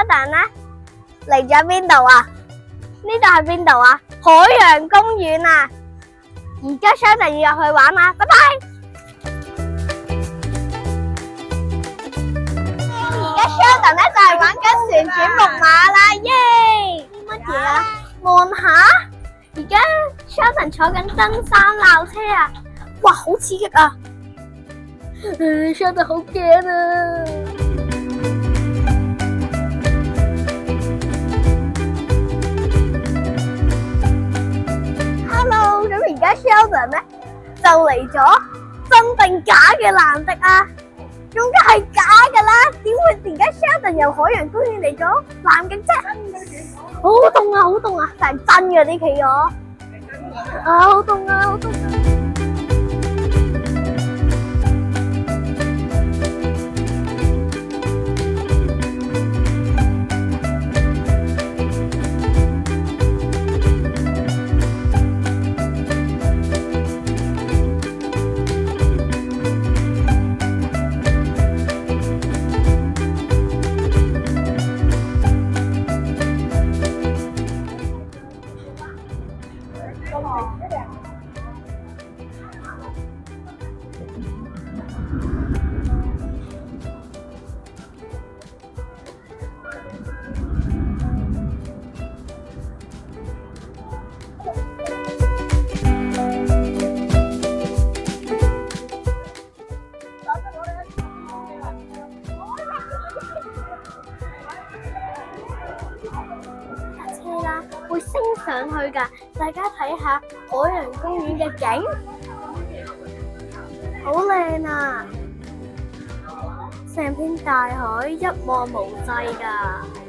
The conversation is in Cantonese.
Sheldon 咧嚟咗邊度啊？呢度係邊度啊？海洋公園啊！而家 Sheldon 要入去玩啦，拜拜。而家 Sheldon 咧就係玩緊旋轉木馬啦，耶！乜嘢啊？望下，而家 Sheldon 坐緊登山纜車啊！哇，好刺激啊！Sheldon 好驚啊！咁而家 Sheldon 咧就嚟咗真定假嘅南極啊？總之係假噶啦，點會而家 Sheldon 由海洋公園嚟咗南極啫？好凍啊，好凍啊，係真嘅啲企鵝啊，好凍啊，好凍啊！會升上去㗎，大家睇下海洋公園嘅景，好靚啊！成片大海一望無際㗎。